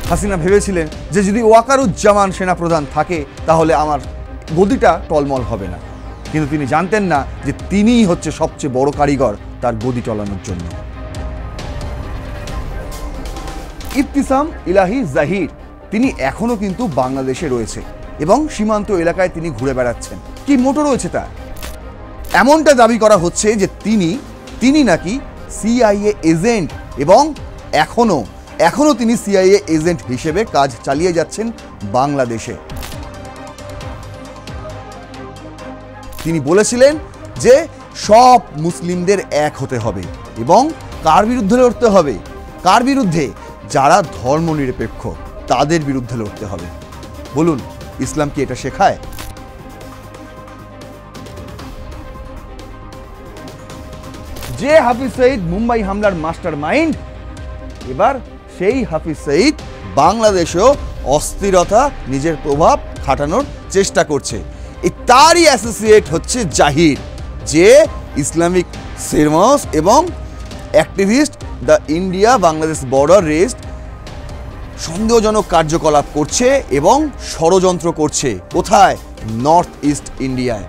হাসিনা ভেবেছিলেন যে যদি ওয়াকারুজ্জামান সেনাপ্রধান থাকে তাহলে আমার গদিটা টলমল হবে না, কিন্তু তিনি জানতেন না যে তিনিই হচ্ছে সবচেয়ে বড় কারিগর তার গদি টলানোর জন্য। ইবতিসাম ইলাহি জাহির তিনি এখনো কিন্তু বাংলাদেশে রয়েছে এবং সীমান্ত এলাকায় তিনি ঘুরে বেড়াচ্ছেন। কি মোটো রয়েছে তার? এমনটা দাবি করা হচ্ছে যে তিনি নাকি সিআইএ এজেন্ট এবং এখনো তিনি সিআইএ এজেন্ট হিসেবে কাজ চালিয়ে যাচ্ছেন বাংলাদেশে। তিনি বলেছিলেন যে সব মুসলিমদের এক হতে হবে এবং কার বিরুদ্ধে লড়তে হবে? কার বিরুদ্ধে? যারা ধর্মনিরপেক্ষ তাদের বিরুদ্ধে লড়তে হবে। বলুন, ইসলাম কি এটা শেখায়? যে হাফিজ সঈদ মুম্বাই হামলার মাস্টার মাইন্ড, এবার সেই হাফিজ সঈদ বাংলাদেশেও অস্থিরতা নিজের প্রভাব খাটানোর চেষ্টা করছে। তারই অ্যাসোসিয়েট হচ্ছে জাহির, যে ইসলামিক সেরমস এবং activist the India Bangladesh border rest সন্দেহজনক কার্যকলাপ করছে এবং ষড়যন্ত্র করছে। কোথায়? নর্থ ইস্ট ইন্ডিয়ায়।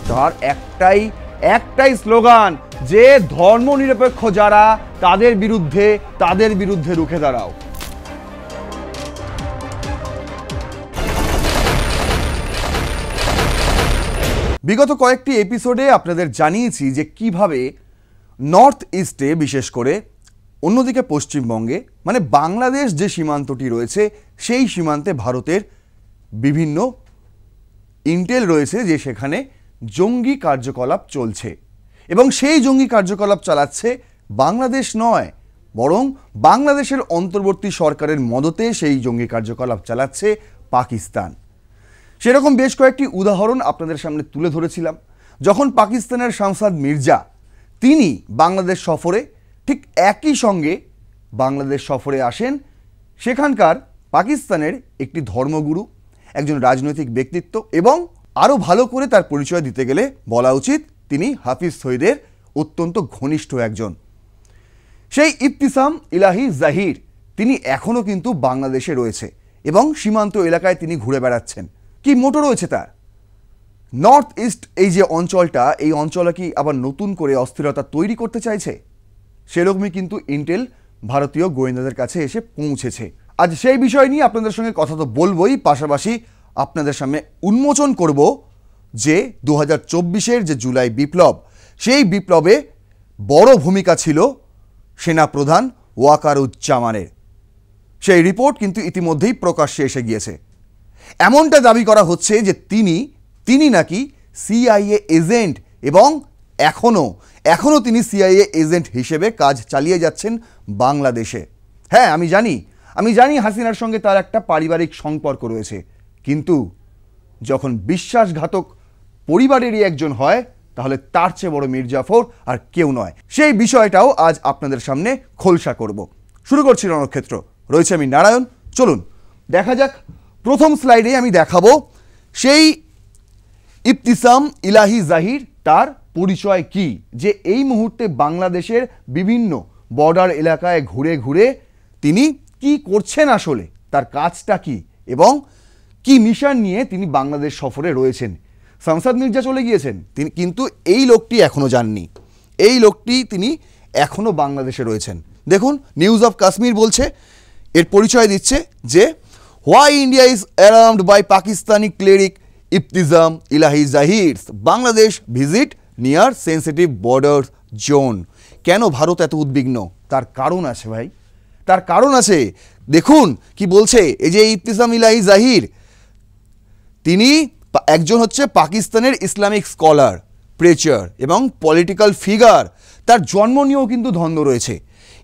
তার একটাই স্লোগান যে ধর্মনিরপেক্ষ যারা তাদের বিরুদ্ধে রুখে দাঁড়াও। বিগত কয়েকটি এপিসোডে আপনাদের জানিয়েছি যে কিভাবে নর্থ ইস্টে, বিশেষ করে অন্যদিকে পশ্চিমবঙ্গে, মানে বাংলাদেশ যে সীমান্তটি রয়েছে সেই সীমান্তে ভারতের বিভিন্ন ইন্টেল রয়েছে যে সেখানে জঙ্গি কার্যকলাপ চলছে এবং সেই জঙ্গি কার্যকলাপ চালাচ্ছে বাংলাদেশ নয়, বরং বাংলাদেশের অন্তর্বর্তী সরকারের মদতে সেই জঙ্গি কার্যকলাপ চালাচ্ছে পাকিস্তান। সেরকম বেশ কয়েকটি উদাহরণ আপনাদের সামনে তুলে ধরেছিলাম। যখন পাকিস্তানের শামসাদ মির্জা তিনি বাংলাদেশ সফরে, ঠিক একই সঙ্গে বাংলাদেশ সফরে আসেন সেখানকার পাকিস্তানের একটি ধর্মগুরু, একজন রাজনৈতিক ব্যক্তিত্ব, এবং আরও ভালো করে তার পরিচয় দিতে গেলে বলা উচিত তিনি হাফিজ সঈদের অত্যন্ত ঘনিষ্ঠ একজন। সেই ইবতিসাম ইলাহি জাহির তিনি এখনও কিন্তু বাংলাদেশে রয়েছে এবং সীমান্ত এলাকায় তিনি ঘুরে বেড়াচ্ছেন। কি মোটো রয়েছে তার? নর্থ ইস্ট এই যে অঞ্চলটা, এই অঞ্চলে কি আবার নতুন করে অস্থিরতা তৈরি করতে চাইছে? সেরকমই কিন্তু ইন্টেল ভারতীয় গোয়েন্দাদের কাছে এসে পৌঁছেছে। আজ সেই বিষয় নিয়ে আপনাদের সঙ্গে কথা তো বলবই, পাশাপাশি আপনাদের সামনে উন্মোচন করব যে 2024-এর যে জুলাই বিপ্লব, সেই বিপ্লবে বড় ভূমিকা ছিল সেনাপ্রধান ওয়াকারুজ্জামানের। সেই রিপোর্ট কিন্তু ইতিমধ্যেই প্রকাশ্যে এসে গিয়েছে। এমনটা দাবি করা হচ্ছে যে তিনি নাকি সিআইএ এজেন্ট এবং এখনো তিনি সিআইএ এজেন্ট হিসেবে কাজ চালিয়ে যাচ্ছেন বাংলাদেশে। হ্যাঁ, আমি জানি হাসিনার সঙ্গে তার একটা পারিবারিক সম্পর্ক রয়েছে, কিন্তু যখন বিশ্বাসঘাতক পরিবারেরই একজন হয় তাহলে তার চেয়ে বড় মির্জাফর আর কেউ নয়। সেই বিষয়টাও আজ আপনাদের সামনে খোলসা করব। শুরু করছি রণক্ষেত্র, রয়েছে আমি নারায়ণ। চলুন দেখা যাক। প্রথম স্লাইডে আমি দেখাবো সেই ইবতিসাম ইলাহি জাহির, তার পরিচয় কি, যে এই মুহূর্তে বাংলাদেশের বিভিন্ন বর্ডার এলাকায় ঘুরে তিনি কি করছেন, আসলে তার কাজটা কি এবং কি মিশন নিয়ে তিনি বাংলাদেশ সফরে রয়েছেন। শামসাদ মির্জা চলে গিয়েছেন, কিন্তু এই লোকটি এখনো যাননি। এই লোকটি তিনি এখনো বাংলাদেশে রয়েছেন। দেখুন, নিউজ অফ কাশ্মীর বলছে, এর পরিচয় দিচ্ছে যে why India is around by Pakistani cleric Ibtisam Ilahi Zaheer, Bangladesh visit near sensitive border zone. কেন ভারত এত উদ্বিগ্ন? তার কারণ আছে ভাই, তার কারণ আছে। দেখুন কি বলছে, এই যে ইবতিসাম ইলাহি জাহির, তিনি একজন হচ্ছে পাকিস্তানের ইসলামিক স্কলার, প্রেচার এবং পলিটিক্যাল ফিগার। তার জন্ম নিয়েও কিন্তু দ্বন্দ্ব রয়েছে।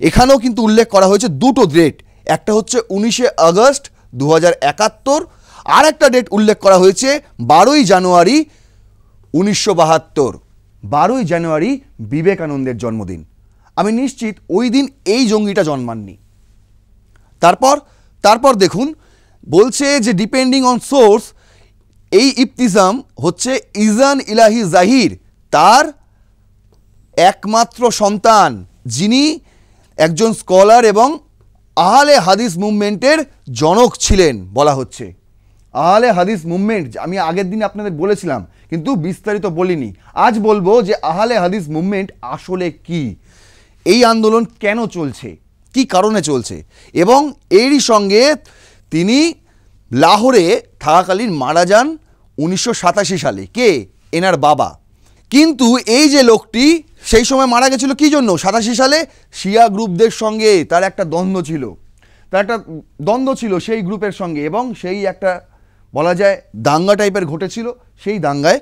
এখানেও কিন্তু উল্লেখ করা হয়েছে দুটো ডেট, একটা হচ্ছে 19শে আগস্ট 2071, আর একটা ডেট উল্লেখ করা হয়েছে 12ই জানুয়ারি 1972। 12ই জানুয়ারি বিবেকানন্দের জন্মদিন। আমি নিশ্চিত ওই দিন এই জঙ্গিটা জন্মাননি। তারপর দেখুন বলছে যে ডিপেন্ডিং অন সোর্স, এই ইবতিসাম হচ্ছে ইজান ইলাহি জাহির তার একমাত্র সন্তান, যিনি একজন স্কলার এবং আহলে হাদিস মুভমেন্টের জনক ছিলেন বলা হচ্ছে। আহলে হাদিস মুভমেন্ট আমি আগের দিন আপনাদের বলেছিলাম, কিন্তু বিস্তারিত বলিনি। আজ বলবো যে আহলে হাদিস মুভমেন্ট আসলে কি, এই আন্দোলন কেন চলছে, কি কারণে চলছে, এবং এরই সঙ্গে তিনি লাহোরে থাকাকালীন মারা যান 1987 সালে। কে? এনার বাবা। কিন্তু এই যে লোকটি সেই সময় মারা গেছিল কী জন্য? 87 সালে শিয়া গ্রুপদের সঙ্গে তার একটা দ্বন্দ্ব ছিল সেই গ্রুপের সঙ্গে, এবং সেই একটা বলা যায় দাঙ্গা টাইপের ঘটেছিল। সেই দাঙ্গায়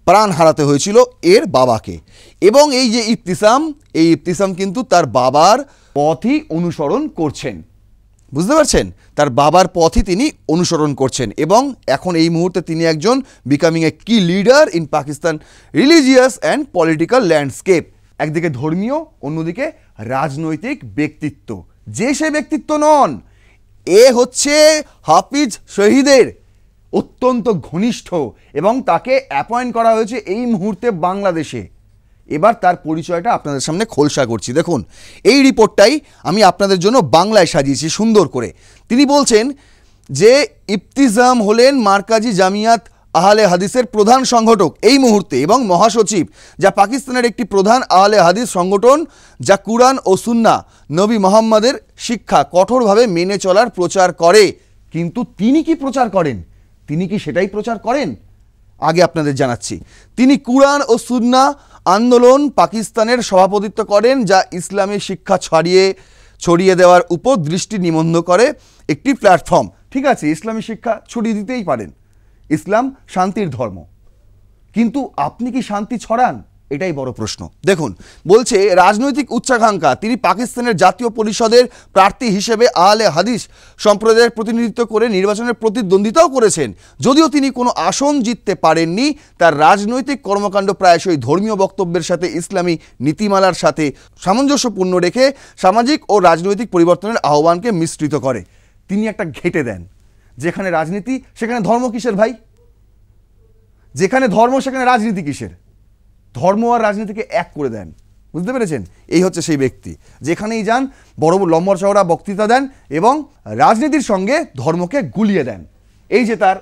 প্রাণ হারাতে হয়েছিল এর বাবাকে। এবং এই যে ইবতিসাম কিন্তু তার বাবার পথই অনুসরণ করছেন, বুঝতে পারছেন? তার বাবার পথই তিনি অনুসরণ করছেন, এবং এখন এই মুহূর্তে তিনি একজন বিকামিং এ কি leader in Pakistan religious and political landscape. একদিকে ধর্মীয়, অন্যদিকে রাজনৈতিক ব্যক্তিত্ব। যে সে ব্যক্তিত্ব নন, এ হচ্ছে হাফিজ শহীদের অত্যন্ত ঘনিষ্ঠ, এবং তাকে অ্যাপয়েন্ট করা হয়েছে এই মুহূর্তে বাংলাদেশে। এবার তার পরিচয়টা আপনাদের সামনে খোলসা করছি। দেখুন, এই রিপোর্টটাই আমি আপনাদের জন্য বাংলায় সাজিয়েছি সুন্দর করে। তিনি বলছেন যে ইবতিসাম হলেন মার্কাজি জামিয়াত আহলে হাদিসের প্রধান সংগঠক এই মুহূর্তে এবং মহাসচিব, যা পাকিস্তানের একটি প্রধান আহলে হাদিস সংগঠন, যা কুরআন ও সুন্নাহ নবী মোহাম্মদের শিক্ষা কঠোরভাবে মেনে চলার প্রচার করে। কিন্তু তিনি কি প্রচার করেন? তিনি কি সেটাই প্রচার করেন? আগে আপনাদের জানাচ্ছি, তিনি কুরআন ও সুন্নাহ আন্দোলন পাকিস্তানের সভাপতিত্ব করেন, যা ইসলামী শিক্ষা ছড়িয়ে দেওয়ার উপর দৃষ্টি নিবদ্ধ করে একটি প্ল্যাটফর্ম। ঠিক আছে, ইসলামী শিক্ষা ছড়িয়ে দিতেই পারেন, ইসলাম শান্তির ধর্ম, কিন্তু আপনি কি শান্তি ছড়ান? এটাই বড় প্রশ্ন। দেখুন, বলছে রাজনৈতিক উচ্চাকাঙ্ক্ষা। তিনি পাকিস্তানের জাতীয় পরিষদের প্রার্থী হিসেবে আহলে হাদিস সম্প্রদায়ের প্রতিনিধিত্ব করে নির্বাচনের প্রতিদ্বন্দ্বিতাও করেছেন। যদিও তিনি কোনো আসন জিততে পারেননি, তার রাজনৈতিক কর্মকাণ্ড প্রায়শই ধর্মীয় বক্তব্যের সাথে ইসলামী নীতিমালার সাথে সামঞ্জস্যপূর্ণ রেখে সামাজিক ও রাজনৈতিক পরিবর্তনের আহ্বানকে মিশ্রিত করে। তিনি একটা ঘেঁটে দেন, যেখানে রাজনীতি সেখানে ধর্ম কিসের ভাই? যেখানে ধর্ম সেখানে রাজনীতি কিসের? ধর্ম আর রাজনীতিকে এক করে দেন, বুঝতে পেরেছেন? এই হচ্ছে সেই ব্যক্তি, যেখানেই যান বড় লম্বা চওড়া বক্তৃতা দেন এবং রাজনীতির সঙ্গে ধর্মকে গুলিয়ে দেন। এই যে তার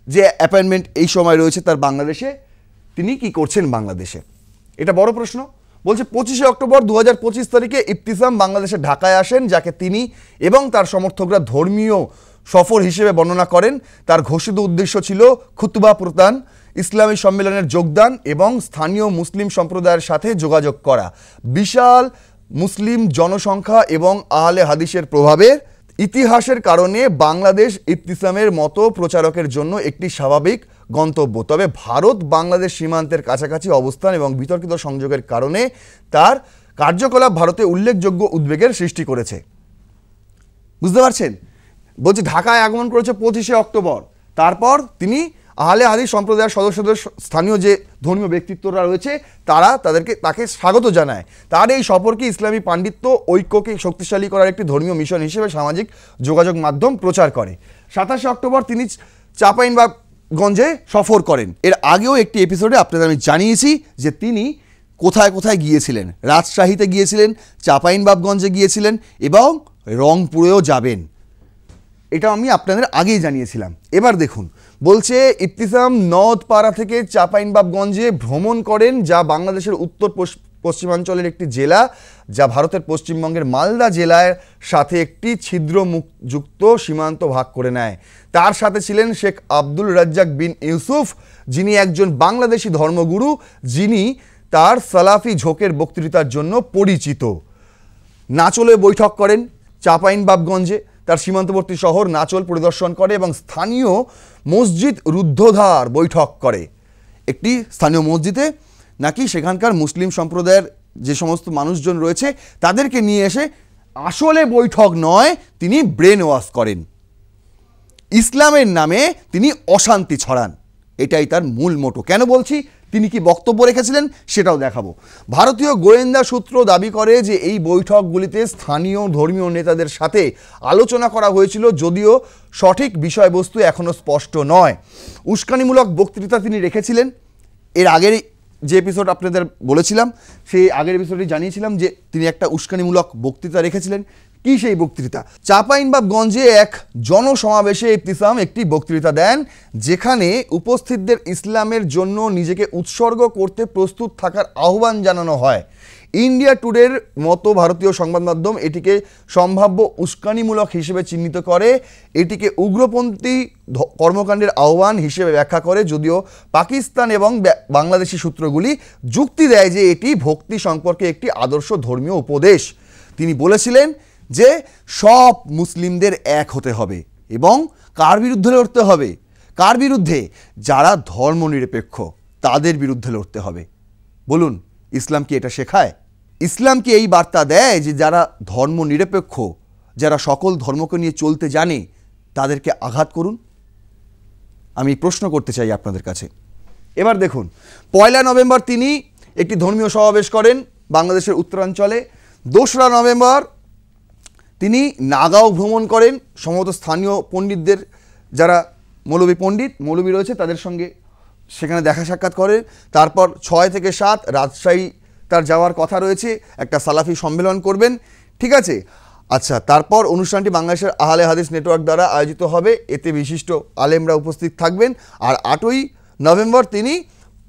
যে অ্যাপয়েন্টমেন্ট এই সময় রয়েছে তার বাংলাদেশে, তিনি কি করছেন বাংলাদেশে? এটা বড় প্রশ্ন। বলছে 25 অক্টোবর 2025 তারিখে ইবতিসাম বাংলাদেশে ঢাকায় আসেন, যাকে তিনি এবং তার সমর্থকরা ধর্মীয় সফর হিসেবে বর্ণনা করেন। তার ঘোষিত উদ্দেশ্য ছিল খুতবা প্রদান, ইসলামী সম্মেলনের যোগদান এবং স্থানীয় মুসলিম সম্প্রদায়ের সাথে যোগাযোগ করা। বিশাল মুসলিম জনসংখ্যা এবং আহলে হাদিসের প্রভাবের ইতিহাসের কারণে বাংলাদেশ ইবতিসামের মতো প্রচারকের জন্য একটি স্বাভাবিক গন্তব্য। তবে ভারত বাংলাদেশ সীমান্তের কাছাকাছি অবস্থান এবং বিতর্কিত সংযোগের কারণে তার কার্যকলাপ ভারতে উল্লেখযোগ্য উদ্বেগের সৃষ্টি করেছে। বুঝতে পারছেন? বলছি ঢাকায় আগমন করেছে 25 অক্টোবর। তারপর তিনি আহলে হাদিস সম্প্রদায়ের সদস্যদের, স্থানীয় যে ধর্মীয় ব্যক্তিত্বরা রয়েছে তাকে স্বাগত জানায়। তার এই সফরকে ইসলামী পাণ্ডিত্য ঐক্যকে শক্তিশালী করার একটি ধর্মীয় মিশন হিসেবে সামাজিক যোগাযোগ মাধ্যম প্রচার করে। 27 অক্টোবর তিনি চাঁপাইনবাবগঞ্জে সফর করেন। এর আগেও একটি এপিসোডে আপনাদের আমি জানিয়েছি যে তিনি কোথায় কোথায় গিয়েছিলেন। রাজশাহীতে গিয়েছিলেন, চাঁপাইনবাবগঞ্জে গিয়েছিলেন এবং রংপুরেও যাবেন। এটা আমি আপনাদের আগেই জানিয়েছিলাম। এবার দেখুন, বলছে ইবতিসাম নওদপাড়া থেকে চাঁপাইনবাবগঞ্জে ভ্রমণ করেন, যা বাংলাদেশের উত্তর পশ্চিমাঞ্চলের একটি জেলা, যা ভারতের পশ্চিমবঙ্গের মালদা জেলার সাথে একটি ছিদ্রযুক্ত সীমান্ত ভাগ করে নেয়। তার সাথে ছিলেন শেখ আব্দুল রাজ্জাক বিন ইউসুফ, যিনি একজন বাংলাদেশি ধর্মগুরু, যিনি তার সালাফি ঝোঁকের বক্তৃতার জন্য পরিচিত। নাচলে বৈঠক করেন চাঁপাইনবাবগঞ্জে, তার সীমান্তবর্তী শহর নাচল পরিদর্শন করে এবং স্থানীয় মসজিদ রুদ্ধদ্বার বৈঠক করে। একটি স্থানীয় মসজিদে নাকি সেখানকার মুসলিম সম্প্রদায়ের যে সমস্ত মানুষজন রয়েছে তাদেরকে নিয়ে এসে আসলে বৈঠক নয়, তিনি ব্রেন ওয়াশ করেন। ইসলামের নামে তিনি অশান্তি ছড়ান, এটাই তার মূল মোটো। কেন বলছি? তিনি কি বক্তব্য রেখেছিলেন সেটাও দেখাবো। ভারতীয় গোয়েন্দা সূত্র দাবি করে যে এই বৈঠকগুলিতে স্থানীয় ধর্মীয় নেতাদের সাথে আলোচনা করা হয়েছিল, যদিও সঠিক বিষয়বস্তু এখনও স্পষ্ট নয়। উস্কানিমূলক বক্তৃতা তিনি রেখেছিলেন। এর আগের যে এপিসোড আপনাদের বলেছিলাম, সেই আগের এপিসোডে জানিয়েছিলাম যে তিনি একটা উস্কানিমূলক বক্তৃতা রেখেছিলেন। কি সেই বক্তৃতা? চাঁপাইনবাবগঞ্জে এক জনসমাবেশে ইবতিসাম একটি বক্তৃতা দেন, যেখানে উপস্থিতদের ইসলামের জন্য নিজেকে উৎসর্গ করতে প্রস্তুত থাকার আহ্বান জানানো হয়। ইন্ডিয়া টুডের মতো ভারতীয় সংবাদ মাধ্যম এটিকে সম্ভাব্য উস্কানিমূলক হিসেবে চিহ্নিত করে, এটিকে উগ্রপন্থী কর্মকাণ্ডের আহ্বান হিসেবে ব্যাখ্যা করে, যদিও পাকিস্তান এবং বাংলাদেশি সূত্রগুলি যুক্তি দেয় যে এটি ভক্তি সম্পর্কে একটি আদর্শ ধর্মীয় উপদেশ। তিনি বলেছিলেন যে সব মুসলিমদের এক হতে হবে এবং কার বিরুদ্ধে লড়তে হবে? কার বিরুদ্ধে? যারা ধর্মনিরপেক্ষ তাদের বিরুদ্ধে লড়তে হবে। বলুন, ইসলাম কি এটা শেখায়? ইসলাম কি এই বার্তা দেয় যে যারা ধর্মনিরপেক্ষ, যারা সকল ধর্মকে নিয়ে চলতে জানে, তাদেরকে আঘাত করুন? আমি প্রশ্ন করতে চাই আপনাদের কাছে। এবার দেখুন, 1 নভেম্বর তিনি একটি ধর্মীয় সমাবেশ করেন বাংলাদেশের উত্তরাঞ্চলে। 2রা নভেম্বর তিনি নাগাঁও ভ্রমণ করেন, সম্ভবত স্থানীয় পণ্ডিতদের, যারা মৌলবী রয়েছে তাদের সঙ্গে সেখানে দেখা সাক্ষাৎ করেন। তারপর 6 থেকে 7 রাজশাহী তার যাওয়ার কথা রয়েছে, একটা সালাফি সম্মেলন করবেন, ঠিক আছে। আচ্ছা, তারপর অনুষ্ঠানটি বাংলাদেশের আহলে হাদিস নেটওয়ার্ক দ্বারা আয়োজিত হবে, এতে বিশিষ্ট আলেমরা উপস্থিত থাকবেন। আর 8ই নভেম্বর তিনি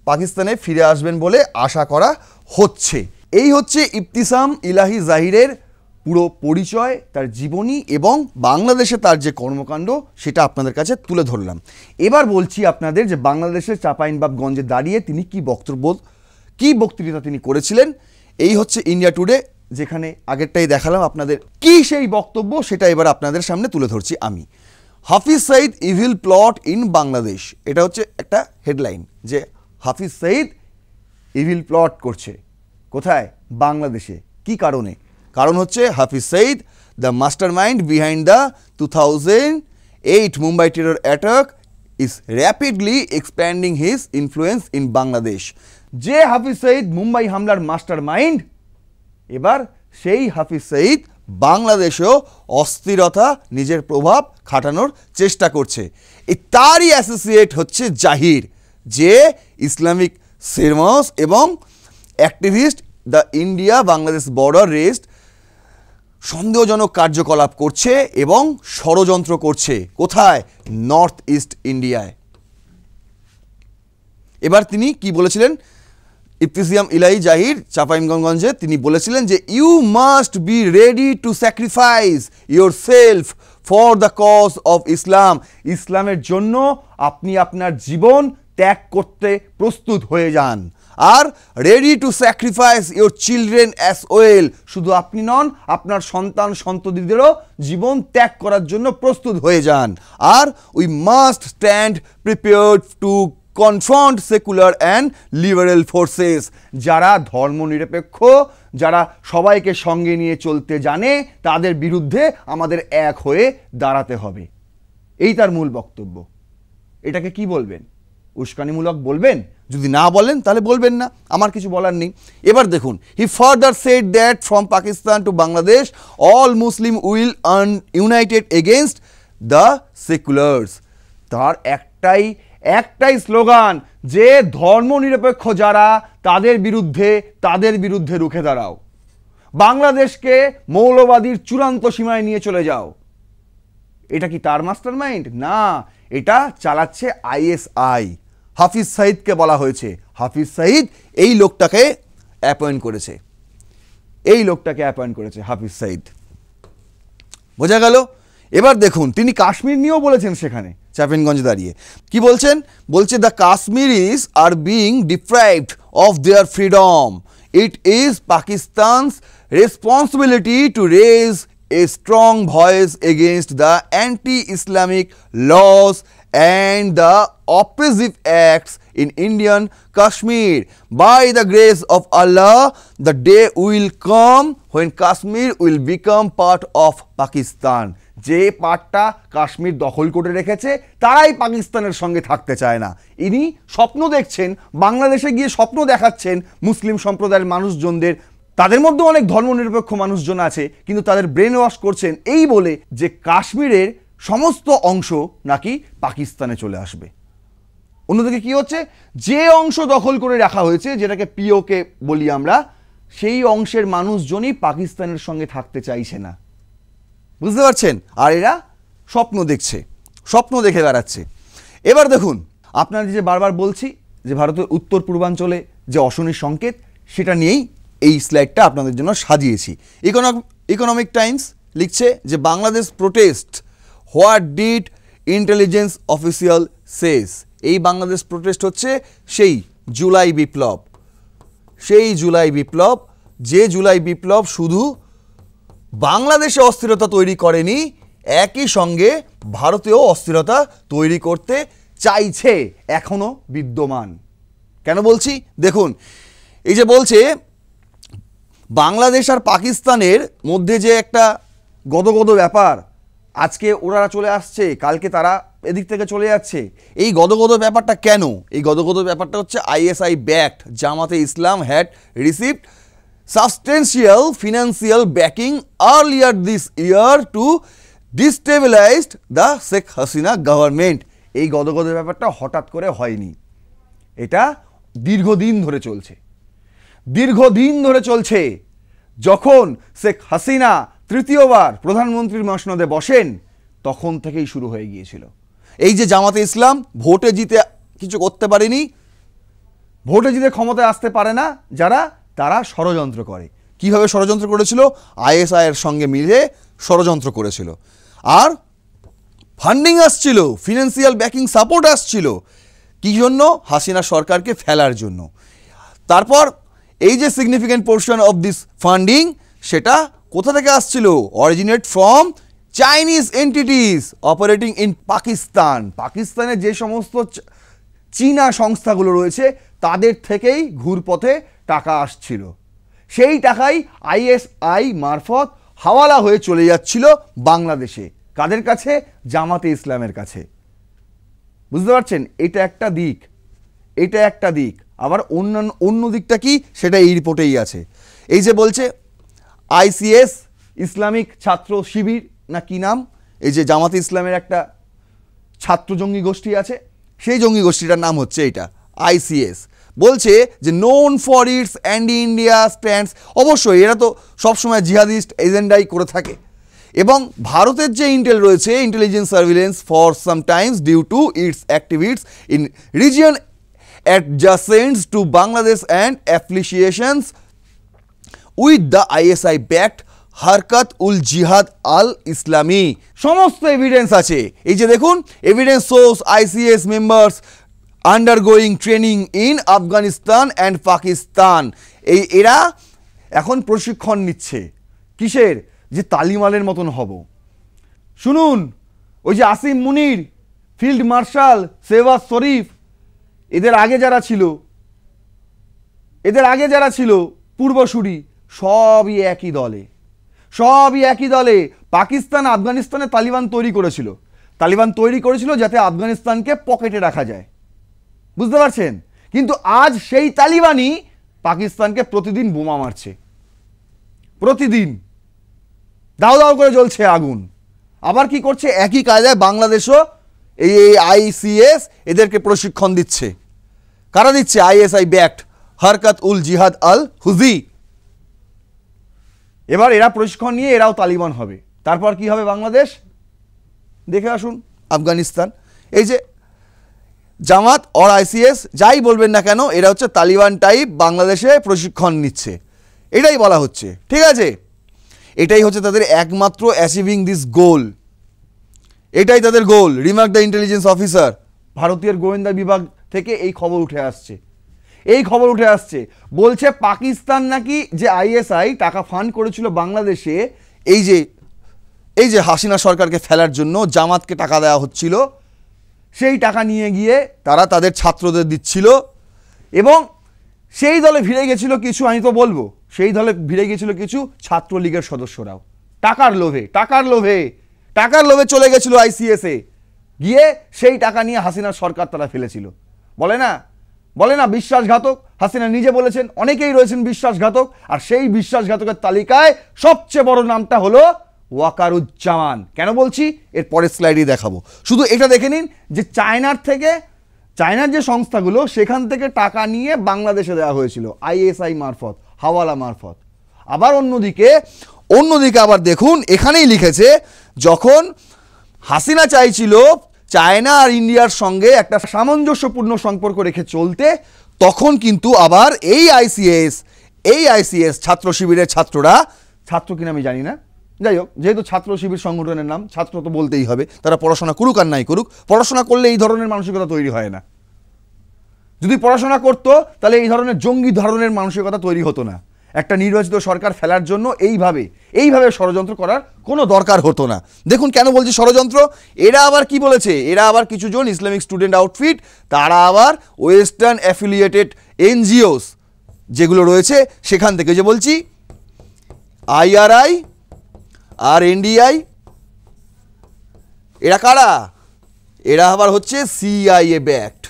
পাকিস্তানে ফিরে আসবেন বলে আশা করা হচ্ছে। এই হচ্ছে ইবতিসাম ইলাহি জাহিরের পুরো পরিচয়, তার জীবনী এবং বাংলাদেশে তার যে কর্মকাণ্ড, সেটা আপনাদের কাছে তুলে ধরলাম। এবার বলছি আপনাদের যে বাংলাদেশের চাঁপাইনবাবগঞ্জে দাঁড়িয়ে তিনি কি বক্তৃতা তিনি করেছিলেন। এই হচ্ছে ইন্ডিয়া টুডে, যেখানে আগেরটাই দেখালাম আপনাদের। কি সেই বক্তব্য সেটা এবার আপনাদের সামনে তুলে ধরছি আমি। হাফিজ সঈদ ইভিল প্লট ইন বাংলাদেশ, এটা হচ্ছে একটা হেডলাইন যে হাফিজ সঈদ ইভিল প্লট করছে কোথায়? বাংলাদেশে। কি কারণে? কারণ হচ্ছে Hafiz Saeed, the mastermind behind the 2008 Mumbai terror attack, is rapidly expanding his influence in Bangladesh. যে হাফিজ সঈদ মুম্বাই হামলার মাস্টার মাইন্ড, এবার সেই হাফিজ সঈদ বাংলাদেশেও অস্থিরতা, নিজের প্রভাব খাটানোর চেষ্টা করছে। তারই অ্যাসোসিয়েট হচ্ছে জাহির, যে ইসলামিক সেরমস এবং activist the India Bangladesh border rest সন্দেহজনক কার্যকলাপ করছে এবং ষড়যন্ত্র করছে। কোথায়? নর্থ ইস্ট ইন্ডিয়ায়। এবার তিনি কি বলেছিলেন? ইবতিসাম ইলাহি জাহির চাঁপাইনবাবগঞ্জে তিনি বলেছিলেন যে you must be ready to sacrifice yourself for the cause of Islam. ইসলামের জন্য আপনি আপনার জীবন ত্যাগ করতে প্রস্তুত হয়ে যান। আর ready to sacrifice your children as well, শুধু আপনি নন, আপনার সন্তান সন্ততিদেরও জীবন ত্যাগ করার জন্য প্রস্তুত হয়ে যান। আর we must stand prepared to confront secular and liberal forces. যারা ধর্মনিরপেক্ষ, যারা সবাইকে সঙ্গে নিয়ে চলতে জানে, তাদের বিরুদ্ধে আমাদের এক হয়ে দাঁড়াতে হবে। এই তার মূল বক্তব্য। এটাকে কি বলবেন? উস্কানিমূলক বলবেন? যদি না বলেন তাহলে বলবেন না, আমার কিছু বলার নেই। এবার দেখুন, he further said that from Pakistan to Bangladesh all Muslim will united against the seculars. তার একটাই স্লোগান যে ধর্মনিরপেক্ষ যারা, তাদের বিরুদ্ধে রুখে দাঁড়াও। বাংলাদেশকে মৌলবাদীর চূড়ান্ত সীমায় নিয়ে চলে যাও। এটা কি তার মাস্টার মাইন্ড? না, এটা চালাচ্ছে আইএসআই। হাফিজ সঈদকে বলা হয়েছে, হাফিজ সঈদ এই লোকটাকে অ্যাপয়েন্ট করেছে, হাফিজ সঈদ। বোঝা গেল? এবার দেখুন, তিনি কাশ্মীর নিয়েও বলেছেন সেখানে চাঁপাইনগঞ্জে দাঁড়িয়ে। কি বলছেন? বলছে the Kashmiris are being deprived of their freedom. It is Pakistan's responsibility to raise a strong voice against the anti-Islamic laws and the oppressive acts in Indian Kashmir. By the grace of Allah, the day will come when Kashmir will become part of Pakistan. যে পার্টটা কাশ্মীর দখল করে রেখেছে তারাই পাকিস্তানের সঙ্গে থাকতে চায় না। ইনি স্বপ্ন দেখছেন, বাংলাদেশে গিয়ে স্বপ্ন দেখাচ্ছেন মুসলিম সম্প্রদায়ের মানুষজনদের। তাদের মধ্যে অনেক ধর্মনিরপেক্ষ মানুষজন আছে, কিন্তু তাদের ব্রেন ওয়াশ করছেন এই বলে যে কাশ্মীরের সমস্ত অংশ নাকি পাকিস্তানে চলে আসবে। অন্যদিকে কি হচ্ছে, যে অংশ দখল করে রাখা হয়েছে, যেটাকে পিওকে বলি আমরা, সেই অংশের মানুষজনই পাকিস্তানের সঙ্গে থাকতে চাইছে না। বুঝতে পারছেন? আর এরা স্বপ্ন দেখছে, স্বপ্ন দেখে বেড়াচ্ছে। এবার দেখুন, আপনারা যে বারবার বলছি যে ভারতের উত্তর পূর্বাঞ্চলে যে অশনির সংকেত, সেটা নিয়েই এই স্লাইডটা আপনাদের জন্য সাজিয়েছি। ইকোনমিক টাইমস লিখছে যে Bangladesh protest, what did intelligence official says. এই বাংলাদেশ প্রোটেস্ট হচ্ছে সেই জুলাই বিপ্লব, সেই জুলাই বিপ্লব, যে জুলাই বিপ্লব শুধু বাংলাদেশে অস্থিরতা তৈরি করেনি, একই সঙ্গে ভারতেও অস্থিরতা তৈরি করতে চাইছে, এখনো বিদ্যমান। কেন বলছি দেখুন, এই যে বলছে বাংলাদেশ আর পাকিস্তানের মধ্যে যে একটা গদগদ ব্যাপার, আজকে ওরা চলে আসছে, কালকে তারা এদিক থেকে চলে যাচ্ছে। এই গদগদ ব্যাপারটা কেন? এই গদগদ ব্যাপারটা হচ্ছে ISI backed Jamaat-e Islam had received substantial financial backing earlier this year to destabilize the Sheikh Hasina government. এই গদগদের ব্যাপারটা হঠাৎ করে হয়নি, এটা দীর্ঘদিন ধরে চলছে, দীর্ঘদিন ধরে চলছে। যখন শেখ হাসিনা তৃতীয়বার প্রধানমন্ত্রীর মসনদে বসেন, তখন থেকেই শুরু হয়ে গিয়েছিল। এই যে জামাতে ইসলাম ভোটে জিতে কিছু করতে পারেনি, ভোটে জিতে ক্ষমতায় আসতে পারে না যারা, তারা ষড়যন্ত্র করে। কিভাবে ষড়যন্ত্র করেছিল? আইএসআইয়ের সঙ্গে মিলে ষড়যন্ত্র করেছিল, আর ফান্ডিং আসছিল, ফিনান্সিয়াল ব্যাকিং সাপোর্ট আসছিল, কি জন্য? হাসিনা সরকারকে ফেলার জন্য। তারপর এই যে significant portion of this funding, সেটা কোথা থেকে আসছিল? Originate from Chinese entities operating in Pakistan. পাকিস্তানের যে সমস্ত চীনা সংস্থাগুলো রয়েছে, তাদের থেকেই ঘুরপথে টাকা আসছিল। সেই টাকাই আইএসআই মারফত হাওয়ালা হয়ে চলে যাচ্ছিল বাংলাদেশে। কাদের কাছে? জামাতে ইসলামের কাছে। বুঝতে পারছেন? এটা একটা দিক, এটা একটা দিক। আবার অন্য দিকটা কি, সেটা এই রিপোর্টেই আছে। এই যে বলছে আইসিএস, ইসলামিক ছাত্র শিবির না কি নাম, এই যে জামাতে ইসলামের একটা ছাত্র জঙ্গি গোষ্ঠী আছে, সেই জঙ্গি গোষ্ঠীটার নাম হচ্ছে এইটা আইসিএস। বলছে যে known for its anti India stands. অবশ্যই এরা তো সবসময় জিহাদিস্ট এজেন্ডাই করে থাকে, এবং ভারতের যে ইন্টেল রয়েছে, intelligence surveillance for sometimes due to its activities in region adjacent to Bangladesh and affiliations with the ISI backed Harkat ul Jihad al Islami. সমস্ত এভিডেন্স আছে। এই যে দেখুন, evidence source ICS members undergoing training in Afghanistan and Pakistan. এরা এখন প্রশিক্ষণ নিচ্ছে। কিসের? যে তালিবানের মতন হব। শুনুন, ওই যে আসিম মুনির, ফিল্ড মার্শাল শেহবাজ শরীফ, এদের আগে যারা ছিল পূর্বসূরি, সবই একই দলে, সবই একই দলে। পাকিস্তান আফগানিস্তানে তালিবান তৈরি করেছিল যাতে আফগানিস্তানকে পকেটে রাখা যায়। বুঝতে পারছেন? কিন্তু আজ সেই তালিবানই পাকিস্তানকে প্রতিদিন বোমা মারছে, প্রতিদিন দাও দাও করে জ্বলছে আগুন। আবার কি করছে? একই কায়দায় বাংলাদেশও এই আইসিএস এদেরকে প্রশিক্ষণ দিচ্ছে। কারা দিচ্ছে? আইএসআই ব্যাকড হারকাত উল জিহাদ আল হুজি। এবার এরা প্রশিক্ষণ নিয়ে এরাও তালিবান হবে। তারপর কি হবে বাংলাদেশ? দেখে আসুন। আফগানিস্তান, এই যে জামাত আর আইসিএস যাই বলবেন না কেন, এরা হচ্ছে তালিবান টাইপ বাংলাদেশে প্রশিক্ষণ নিচ্ছে, এটাই বলা হচ্ছে। ঠিক আছে, এটাই হচ্ছে তাদের একমাত্র অ্যাচিভিং দিস গোল, এটাই তাদের goal. Remark the intelligence officer. ভারতীয় গোয়েন্দা বিভাগ থেকে এই খবর উঠে আসছে, বলছে পাকিস্তান নাকি যে আইএসআই টাকা ফান্ড করেছিল বাংলাদেশে, এই যে হাসিনা সরকারকে ফেলার জন্য জামাতকে টাকা দেওয়া হচ্ছিল, সেই টাকা নিয়ে গিয়ে তারা তাদের ছাত্রদের দিচ্ছিল, এবং সেই দলে ভিড়ে গেছিল কিছু, আমি তো বলবো সেই দলে ভিড়ে গেছিল কিছু ছাত্রলীগের সদস্যরাও। টাকার লোভে চলে গেছিল আইসিএসে, গিয়ে সেই টাকা নিয়ে হাসিনা সরকার তারা ফেলেছিল। বলে না বিশ্বাসঘাতক। হাসিনা নিজে বলেছেন অনেকেই রয়েছেন বিশ্বাসঘাতক, আর সেই বিশ্বাসঘাতকের তালিকায় সবচেয়ে বড় নামটা হলো ওয়াকারুজ্জামান। কেন বলছি? এর পরের স্লাইডে দেখাবো। শুধু এটা দেখে নিন যে চায়নার চায়নার যে সংস্থাগুলো সেখান থেকে টাকা নিয়ে বাংলাদেশে দেওয়া হয়েছিল আইএসআই মারফত, হাওয়ালা মারফত। আবার অন্যদিকে আবার দেখুন এখানেই লিখেছে, যখন হাসিনা চাইছিল চায়না আর ইন্ডিয়ার সঙ্গে একটা সামঞ্জস্যপূর্ণ সম্পর্ক রেখে চলতে, তখন কিন্তু আবার এই আইসিএস ছাত্র শিবিরের ছাত্ররা, ছাত্র কিনা আমি জানি না, যাই হোক, যেহেতু ছাত্র শিবির সংগঠনের নাম, ছাত্র তো বলতেই হবে, তারা পড়াশোনা করুক আর নাই করুক, পড়াশোনা করলে এই ধরনের মানসিকতা তৈরি হয় না। যদি পড়াশোনা করতো তাহলে এই ধরনের জঙ্গি ধরনের মানসিকতা তৈরি হতো না। একটা নির্বাচিত সরকার ফেলার জন্য এইভাবে ষড়যন্ত্র করার কোনো দরকার হতো না। দেখুন কেন বলছি ষড়যন্ত্র, এরা আবার কি বলেছে, এরা আবার কিছুজন ইসলামিক স্টুডেন্ট আউটফিট, তারা আবার ওয়েস্টার্ন অ্যাফিলিয়েটেড এনজিওস যেগুলো রয়েছে সেখান থেকে, যে বলছি IRI আর NDI, এরা কারা, এরা আবার হচ্ছে CIA ব্যাক্ট,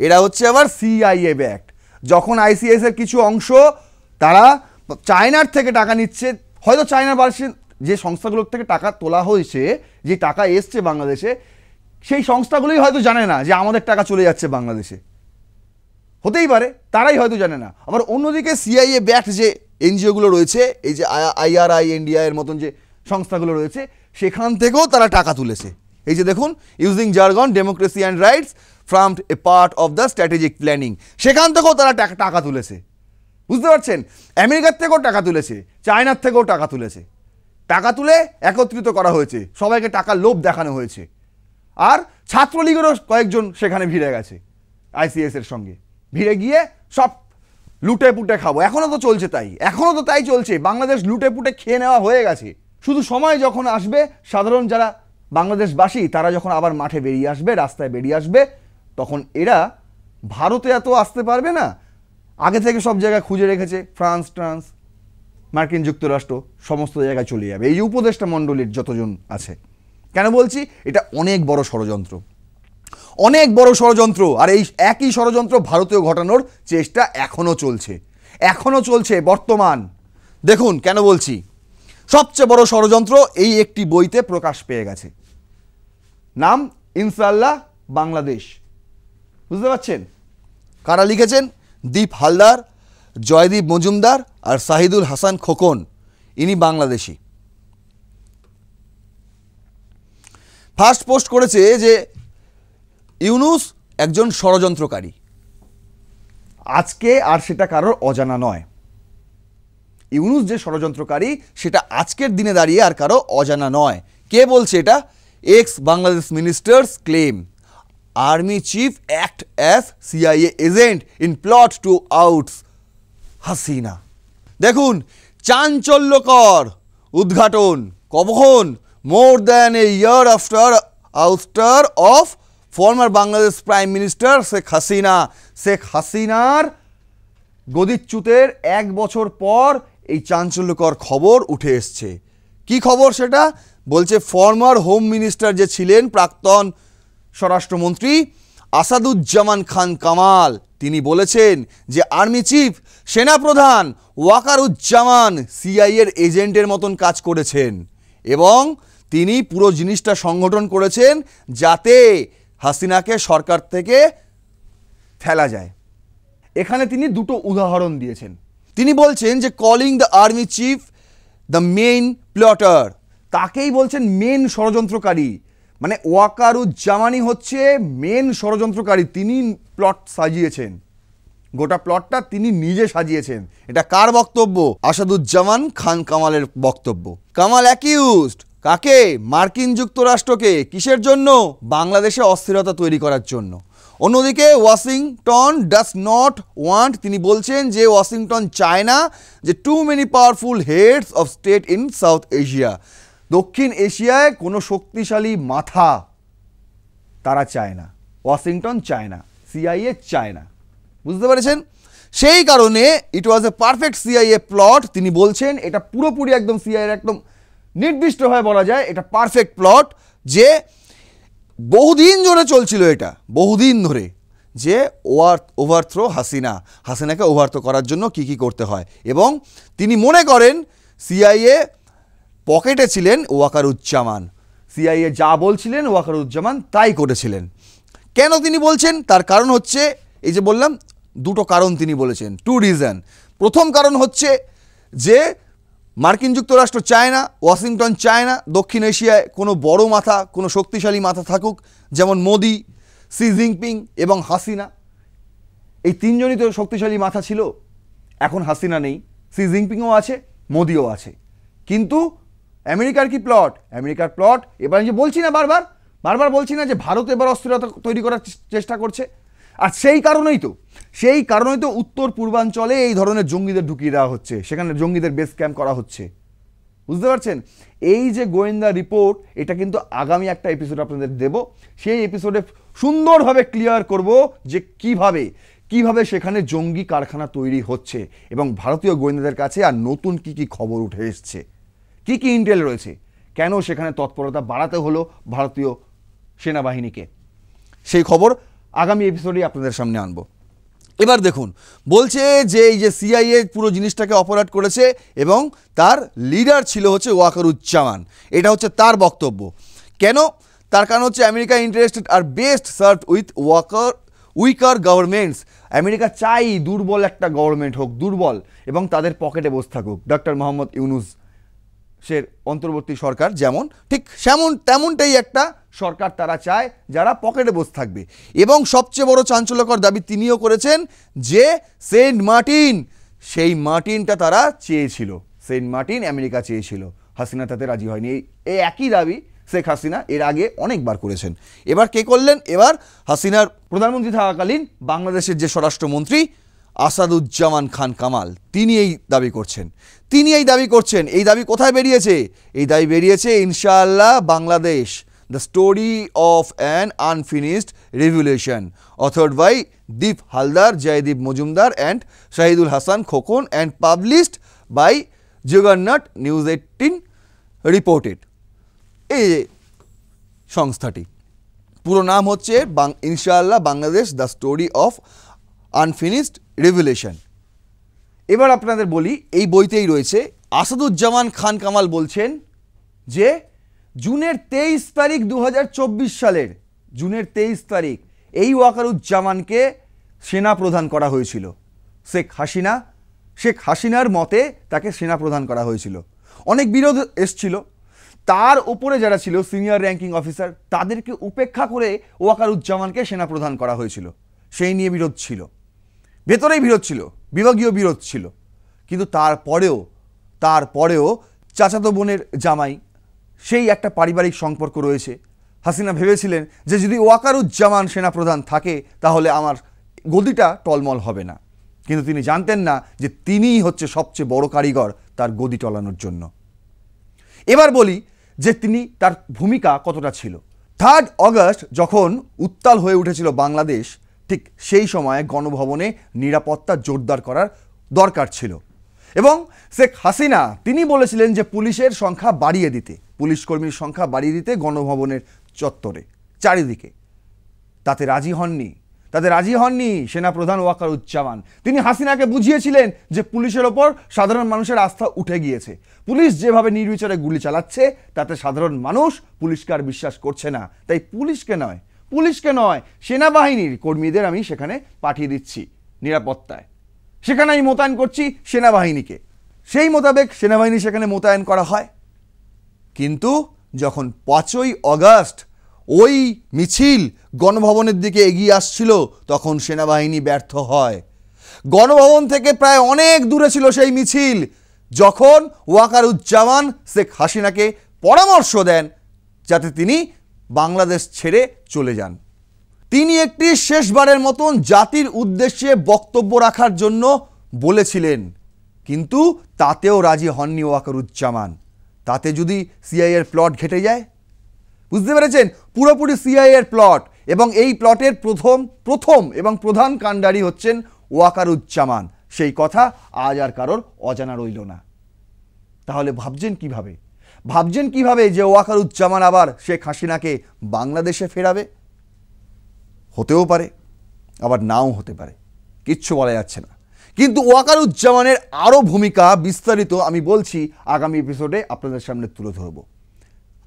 এরা হচ্ছে আবার CIA ব্যাক্ট। যখন ICS এর কিছু অংশ তারা চায়নার থেকে টাকা নিচ্ছে, হয়তো চায়নার বার্ষিক যে সংস্থাগুলোর থেকে টাকা তোলা হয়েছে, যে টাকা এসছে বাংলাদেশে, সেই সংস্থাগুলোই হয়তো জানে না যে আমাদের টাকা চলে যাচ্ছে বাংলাদেশে, হতেই পারে তারাই হয়তো জানে না। আবার অন্যদিকে CIA ব্যাক্ট যে এনজিওগুলো রয়েছে, এই যে IRI NDI এর মতন যে সংস্থাগুলো রয়েছে, সেখান থেকেও তারা টাকা তুলেছে। এই যে দেখুন, using jargon democracy and rights formed a part of the strategic planning, সেখান থেকেও তারা টাকা তুলেছে। বুঝতে পারছেন, আমেরিকার থেকেও টাকা তুলেছে, চায়নার থেকেও টাকা তুলেছে, টাকা তুলে একত্রিত করা হয়েছে, সবাইকে টাকার লোভ দেখানো হয়েছে। আর ছাত্রলীগেরও কয়েকজন সেখানে ভিড়ে গেছে ICS এর সঙ্গে, ভিড়ে গিয়ে সব লুটে পুটে খাবো, এখনো তো চলছে, এখনো তো তাই চলছে, বাংলাদেশ লুটে পুটে খেয়ে নেওয়া হয়ে গেছে। শুধু সময় যখন আসবে, সাধারণ যারা বাংলাদেশবাসী তারা যখন আবার মাঠে বেরিয়ে আসবে, রাস্তায় বেরিয়ে আসবে, তখন এরা ভারতে এত আসতে পারবে না। আগে থেকে সব জায়গায় খুঁজে রেখেছে, ফ্রান্স, মার্কিন যুক্তরাষ্ট্র, সমস্ত জায়গায় চলে যাবে এই উপদেষ্টা মণ্ডলীর যতজন আছে। কেন বলছি, এটা অনেক বড় ষড়যন্ত্র, অনেক বড় ষড়যন্ত্র। আর এই একই ষড়যন্ত্র ভারতেও ঘটানোর চেষ্টা এখনো চলছে বর্তমান। দেখুন কেন বলছি, সবচেয়ে বড় ষড়যন্ত্র এই একটি বইতে প্রকাশ পেয়ে গেছে, নাম ইনশাআল্লাহ বাংলাদেশ। বুঝতে পারছেন কারা লিখেছেন? দীপ হালদার, জয়দীপ মজুমদার আর সাহিদুল হাসান খোকন, ইনি বাংলাদেশি। ফার্স্ট পোস্ট করেছে যে ইউনূস একজন ষড়যন্ত্রকারী। আজকে আর সেটা কারোর অজানা নয়, ইউনূস যে ষড়যন্ত্রকারী সেটা আজকের দিনে দাঁড়িয়ে আর কারো অজানা নয়। কে বলছে এটা? Ex Bangladesh minister's claim army chief act as CIA agent in plot to আউটস হাসিনা। দেখুন চাঞ্চল্যকর উদ্ঘাটন কখন, more than a year after ouster of former Bangladesh prime minister Sheikh হাসিনার গদিচ্যুতের 1 বছর পর এই চাঞ্চল্যকর খবর উঠে এসছে। কি খবর সেটা? বলছে ফর্মার হোম মিনিস্টার যে ছিলেন, প্রাক্তন স্বরাষ্ট্রমন্ত্রী আসাদুজ্জামান খান কামাল, তিনি বলেছেন যে আর্মি চিফ সেনাপ্রধান ওয়াকারুজ্জামান CIA এর এজেন্টের মতন কাজ করেছেন এবং তিনি পুরো জিনিসটা সংগঠন করেছেন যাতে হাসিনাকে সরকার থেকে ফেলা যায়। এখানে তিনি দুটো উদাহরণ দিয়েছেন। তিনি বলছেন যে calling the army chief the main plotter, তাকেই বলছেন মেন ষড়যন্ত্রকারী, মানে ওয়াকারুজ্জামানই হচ্ছে মেন ষড়যন্ত্রকারী, তিনি প্লট সাজিয়েছেন, গোটা প্লটটা তিনি নিজে সাজিয়েছেন। এটা কার বক্তব্য? আসাদুজ্জামান খান কামালের বক্তব্য। কামাল অ্যাকিউজড কাকে? মার্কিন যুক্তরাষ্ট্রকে। কিসের জন্য? বাংলাদেশে অস্থিরতা তৈরি করার জন্য। অন্যদিকে ওয়াশিংটন ডাজ নট ওয়ান্ট, তিনি বলছেন যে ওয়াশিংটন চায় না যে too many powerful heads of state in South Asia, দক্ষিণ এশিয়ায় কোনো শক্তিশালী মাথা তারা চায় না, ওয়াশিংটন চায় না, CIA চায় না। বুঝতে পেরেছেন? সেই কারণে ইট ওয়াজ এ পারফেক্ট CIA প্লট। তিনি বলছেন এটা পুরোপুরি একদম CIA একদম নির্দিষ্টভাবে বলা যায় এটা পারফেক্ট প্লট, যে বহুদিন ধরে চলছিল, এটা বহুদিন ধরে, যে ওভারথ্রো হাসিনাকে ওভারথ্রো করার জন্য কি কি করতে হয়। এবং তিনি মনে করেন CIA পকেটে ছিলেন ওয়াকারুজ্জামান, CIA যা বলছিলেন ওয়াকারুজ্জামান তাই করেছিলেন। কেন তিনি বলছেন? তার কারণ হচ্ছে, এই যে বললাম দুটো কারণ তিনি বলেছেন, 2 রিজন। প্রথম কারণ হচ্ছে যে মার্কিন যুক্তরাষ্ট্র চায় না, ওয়াশিংটন চায় না দক্ষিণ এশিয়ায় কোনো বড় মাথা, কোনো শক্তিশালী মাথা থাকুক, যেমন মোদি, শি জিনপিং এবং হাসিনা। এই তিনজনই তো শক্তিশালী মাথা ছিল। এখন হাসিনা নেই, শি জিনপিংও আছে, মোদিও আছে। কিন্তু আমেরিকার কি প্লট? আমেরিকার প্লট, এবার যে বলছি না বারবার বলছি না যে ভারত এবার অস্থিরতা তৈরি করার চেষ্টা করছে। আর সেই কারণেই তো উত্তর পূর্বাঞ্চলে এই ধরনের জঙ্গিদের ঢুকিয়ে দেওয়া হচ্ছে, সেখানে জঙ্গিদের বেস ক্যাম্প করা হচ্ছে। বুঝতে পারছেন? এই যে গোয়েন্দা রিপোর্ট, এটা কিন্তু আগামী একটা এপিসোড আপনাদের দেব। সেই এপিসোডে সুন্দরভাবে ক্লিয়ার করব যে কিভাবে সেখানে জঙ্গি কারখানা তৈরি হচ্ছে এবং ভারতীয় গোয়েন্দাদের কাছে আর নতুন কি খবর উঠে এসছে, কি ইন্টেল রয়েছে, কেন সেখানে তৎপরতা বাড়াতে হলো ভারতীয় সেনাবাহিনীকে, সেই খবর আগামী এপিসোডেই আপনাদের সামনে আনবো। এবার দেখুন, বলছে যে এই যে সিআইএ পুরো জিনিসটাকে অপারেট করেছে এবং তার লিডার ছিল হচ্ছে ওয়াকারুজ্জামান। এটা হচ্ছে তার বক্তব্য। কেন? তার কারণ হচ্ছে America interested are best serve with weaker governments. America চাই দুর্বল একটা গভর্নমেন্ট হোক, দুর্বল, এবং তাদের পকেটে বসে থাকুক। ডক্টর মোহাম্মদ ইউনুস সে অন্তর্বর্তী সরকার যেমন, ঠিক তেমনটাই একটা সরকার তারা চায় যারা পকেটে বসে থাকবে। এবং সবচেয়ে বড় চাঞ্চল্যকর দাবি তিনিও করেছেন যে সেন্ট মার্টিন, সেই মার্টিনটা তারা চেয়েছিল, সেন্ট মার্টিন আমেরিকা চেয়েছিল, হাসিনা তাতে রাজি হয়নি। এই একই দাবি শেখ হাসিনা এর আগে অনেকবার করেছেন। এবার কে করলেন? এবার হাসিনার প্রধানমন্ত্রী থাকাকালীন বাংলাদেশের যে স্বরাষ্ট্রমন্ত্রী আসাদুজ্জামান খান কামাল, তিনি এই দাবি করছেন। এই দাবি কোথায় বেরিয়েছে? এই দাবি বেরিয়েছে Inshallah Bangladesh, the story of an unfinished revolution, authored by Deep Haldar, Jaydeep Majumdar and Shahidul Hasan Khokon and published by Juggernaut news 18 reported. এই সংস্থাটি পুরো নাম হচ্ছে Inshallah Bangladesh, the story of unfinished revolution. এবার আপনাদের বলি, এই বইতেই রয়েছে, আসাদুজ্জামান খান কামাল বলছেন যে জুনের 23 তারিখ 2024 সালের জুনের 23 তারিখ এই ওয়াকারুজ্জামানকে সেনা প্রধান করা হয়েছিল। শেখ হাসিনার মতে তাকে সেনা প্রধান করা হয়েছিল। অনেক বিরোধ এসছিল, তার উপরে যারা ছিল সিনিয়র র্যাঙ্কিং অফিসার তাদেরকে উপেক্ষা করে ওয়াকারুজ্জামানকে সেনা প্রধান করা হয়েছিল। সেই নিয়ে বিরোধ ছিল, ভেতরেই বিরোধ ছিল, বিভাগীয় বিরোধ ছিল। কিন্তু তারপরেও চাচাতো বোনের জামাই, সেই একটা পারিবারিক সম্পর্ক রয়েছে। হাসিনা ভেবেছিলেন যে যদি ওয়াকারুজ্জামান সেনাপ্রধান থাকে তাহলে আমার গদিটা টলমল হবে না। কিন্তু তিনি জানতেন না যে তিনিই হচ্ছে সবচেয়ে বড় কারিগর তার গদি টলানোর জন্য। এবার বলি যে তার ভূমিকা কতটা ছিল। 3 অগস্ট যখন উত্তাল হয়ে উঠেছিল বাংলাদেশ, ঠিক সেই সময় গণভবনে নিরাপত্তা জোরদার করার দরকার ছিল এবং শেখ হাসিনা তিনি বলেছিলেন যে পুলিশের সংখ্যা বাড়িয়ে দিতে, পুলিশ কর্মীর সংখ্যা বাড়িয়ে দিতে গণভবনের চত্বরে চারিদিকে। তাতে রাজি হননি সেনাপ্রধান ওয়াকারুজ্জামান। তিনি হাসিনাকে বুঝিয়েছিলেন যে পুলিশের ওপর সাধারণ মানুষের আস্থা উঠে গিয়েছে। পুলিশ যেভাবে নির্বিচারে গুলি চালাচ্ছে তাতে সাধারণ মানুষ পুলিশকে আর বিশ্বাস করছে না। তাই পুলিশকে নয় সেনাবাহিনীর কর্মীদের আমি সেখানে পাঠিয়ে দিচ্ছি নিরাপত্তায়, সেখানে আমি মোতায়েন করছি সেনাবাহিনীকে। সেই মোতাবেক সেনাবাহিনী সেখানে মোতায়েন করা হয়। কিন্তু যখন 5ই অগস্ট ওই মিছিল গণভবনের দিকে এগিয়ে আসছিল তখন সেনাবাহিনী ব্যর্থ হয়। গণভবন থেকে প্রায় অনেক দূরে ছিল সেই মিছিল, যখন ওয়াকারুজ্জামান শেখ হাসিনাকে পরামর্শ দেন যাতে তিনি বাংলাদেশ ছেড়ে চলে যান। তিনি একটি শেষবারের মতন জাতির উদ্দেশ্যে বক্তব্য রাখার জন্য বলেছিলেন, কিন্তু তাতেও রাজি হননি ওয়াকারুজ্জামান। তাতে যদি সিআইএর প্লট ঘেটে যায়, বুঝতে পেরেছেন, পুরোপুরি সিআইএর প্লট, এবং এই প্লটের প্রথম এবং প্রধান কাণ্ডারি হচ্ছেন ওয়াকারুজ্জামান। সেই কথা আজ আর কারোর অজানা রইল না। তাহলে ভাবছেন কিভাবে যে ওয়াকারুজ্জামান আবার শেখ হাসিনাকে বাংলাদেশে ফেরাবে? হতেও পারে, আবার নাও হতে পারে, কিচ্ছু বলা যাচ্ছে না। কিন্তু ওয়াকারুজ্জামানের আরও ভূমিকা বিস্তারিত আমি বলছি আগামী এপিসোডে আপনাদের সামনে তুলে ধরব।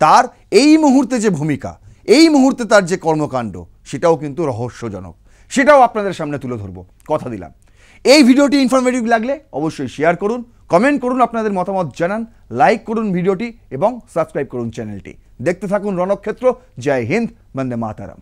তার এই মুহূর্তে যে ভূমিকা, এই মুহূর্তে তার যে কর্মকাণ্ড সেটাও কিন্তু রহস্যজনক, সেটাও আপনাদের সামনে তুলে ধরবো, কথা দিলাম। এই ভিডিওটি ইনফরমেটিভ লাগলে অবশ্যই শেয়ার করুন, কমেন্ট করুন, আপনাদের মতামত জানান, লাইক করুন ভিডিওটি এবং সাবস্ক্রাইব করুন চ্যানেলটি। দেখতে থাকুন রণক্ষেত্র। জয় হিন্দ, বন্দে মাতারাম।